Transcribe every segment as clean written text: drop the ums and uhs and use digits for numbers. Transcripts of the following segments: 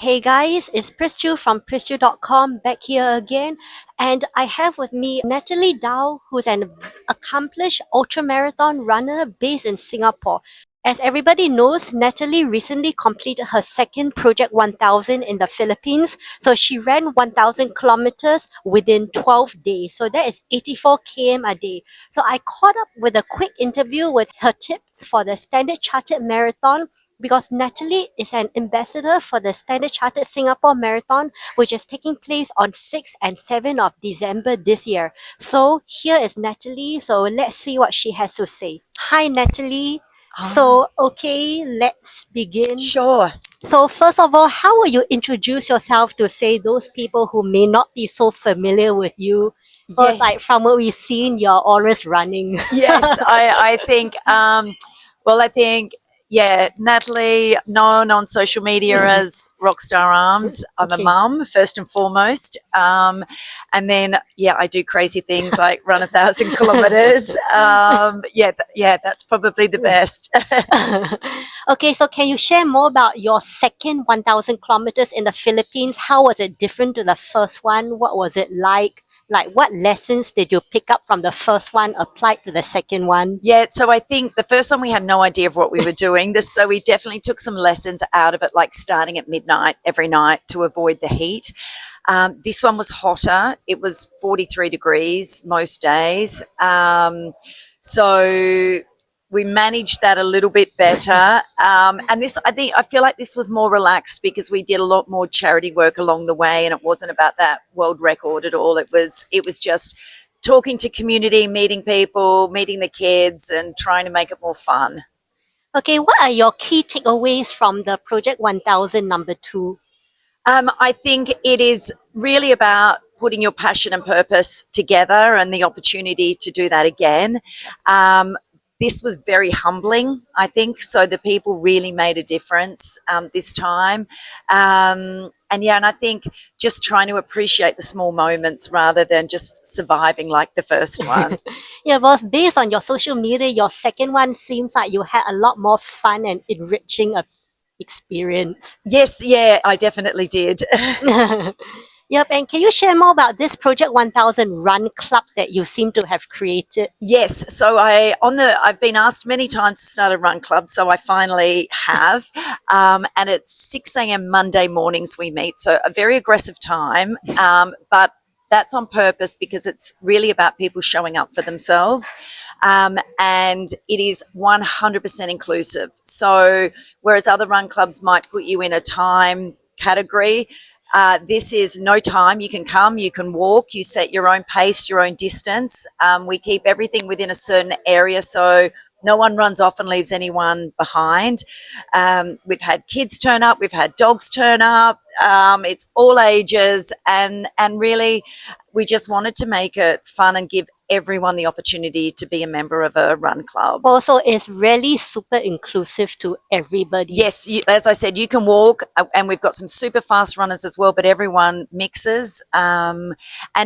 Hey guys, it's Pristu from Pristu.com back here again, and I have with me Natalie Dau, who's an accomplished ultramarathon runner based in Singapore. As everybody knows, Natalie recently completed her second Project 1000 in the Philippines. So she ran 1000 kilometers within 12 days. So that is 84 km a day. So I caught up with a quick interview with her tips for the Standard Chartered Marathon because Natalie is an ambassador for the Standard Chartered Singapore Marathon, which is taking place on 6th and 7th of December this year. So here is Natalie. So let's see what she has to say. Hi, Natalie. So, okay, let's begin. Sure. So, first of all, how will you introduce yourself to, say, those people who may not be so familiar with you? Because, Yeah. like, from what we've seen, you're always running. Yes, I think, Natalie, known on social media as Rockstar Arms. I'm Okay. a mum, first and foremost. And then, I do crazy things like run 1,000 kilometers. That's probably the best. Okay, so can you share more about your second 1000 kilometers in the Philippines? How was it different to the first one? What was it like? Like, what lessons did you pick up from the first one applied to the second one? Yeah, so I think the first one we had no idea of what we were doing. So we definitely took some lessons out of it, like starting at midnight every night to avoid the heat. This one was hotter. It was 43 degrees most days. So we managed that a little bit better. And I feel like this was more relaxed because we did a lot more charity work along the way, and it wasn't about that world record at all. It was just talking to community, meeting people, meeting the kids, and trying to make it more fun. Okay, what are your key takeaways from the Project 1000 number 2? I think it is really about putting your passion and purpose together and the opportunity to do that again. This was very humbling, I think. So the people really made a difference this time. And I think just trying to appreciate the small moments rather than just surviving like the first one. Yeah, well, based on your social media, your second one seems like you had a lot more fun and enriching experience. Yes, yeah, I definitely did. Yep, and can you share more about this Project 1000 Run Club that you seem to have created? Yes, so I've been asked many times to start a run club, so I finally have, and it's 6 a.m. Monday mornings we meet, so a very aggressive time, but that's on purpose because it's really about people showing up for themselves, and it is 100% inclusive. So whereas other run clubs might put you in a time category, this is no time. You can come, you can walk, you set your own pace, your own distance. We keep everything within a certain area so no one runs off and leaves anyone behind. We've had kids turn up, we've had dogs turn up. It's all ages, and really we just wanted to make it fun and give everyone the opportunity to be a member of a run club. Also, it's really super inclusive to everybody. Yes, as I said, you can walk, and we've got some super fast runners as well, but everyone mixes. And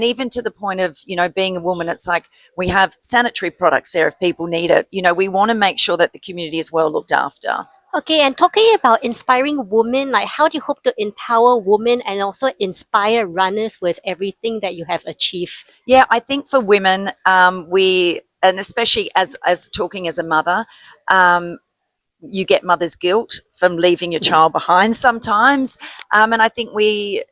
even to the point of, being a woman, it's like we have sanitary products there if people need it. We want to make sure that the community is well looked after. Okay, and talking about inspiring women, like how do you hope to empower women and also inspire runners with everything that you have achieved? Yeah, I think for women, and especially as talking as a mother, you get mother's guilt from leaving your child behind sometimes. And I think we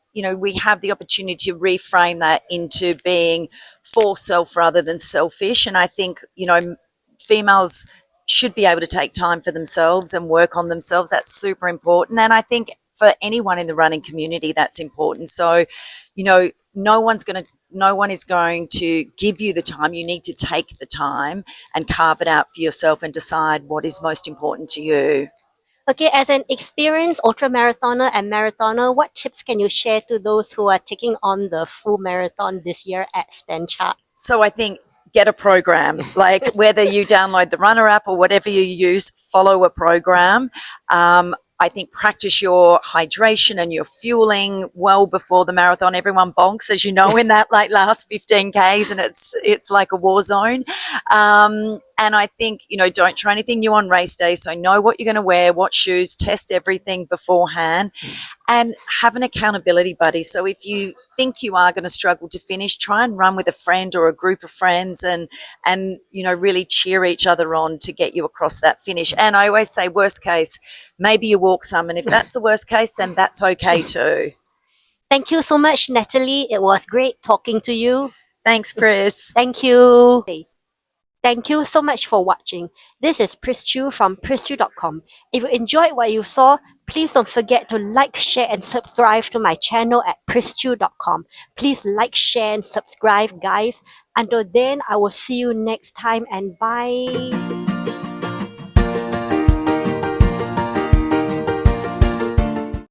have the opportunity to reframe that into being for self rather than selfish. And I think, females should be able to take time for themselves and work on themselves. That's super important. And I think for anyone in the running community, that's important. So, no one is going to give you the time. You need to take the time and carve it out for yourself and decide what is most important to you. Okay, as an experienced ultramarathoner and marathoner, what tips can you share to those who are taking on the full marathon this year at StanChart? So I think get a program, like whether you download the Runner app or whatever you use, follow a program. I think practice your hydration and your fueling well before the marathon. Everyone bonks, as you know, in that last 15 Ks, and it's like a war zone. And I think, don't try anything new on race day. So know what you're going to wear, what shoes, test everything beforehand, and have an accountability buddy. So if you think you are going to struggle to finish, try and run with a friend or a group of friends, and really cheer each other on to get you across that finish. And I always say, worst case, maybe you walk some, and if that's the worst case, then that's okay too. Thank you so much, Natalie. It was great talking to you. Thanks, Chris. Thank you. Thank you so much for watching. This is Pris Chu from PrisChu.com. If you enjoyed what you saw, please don't forget to like, share, and subscribe to my channel at PrisChu.com. Please like, share, and subscribe, guys. Until then, I will see you next time, and bye.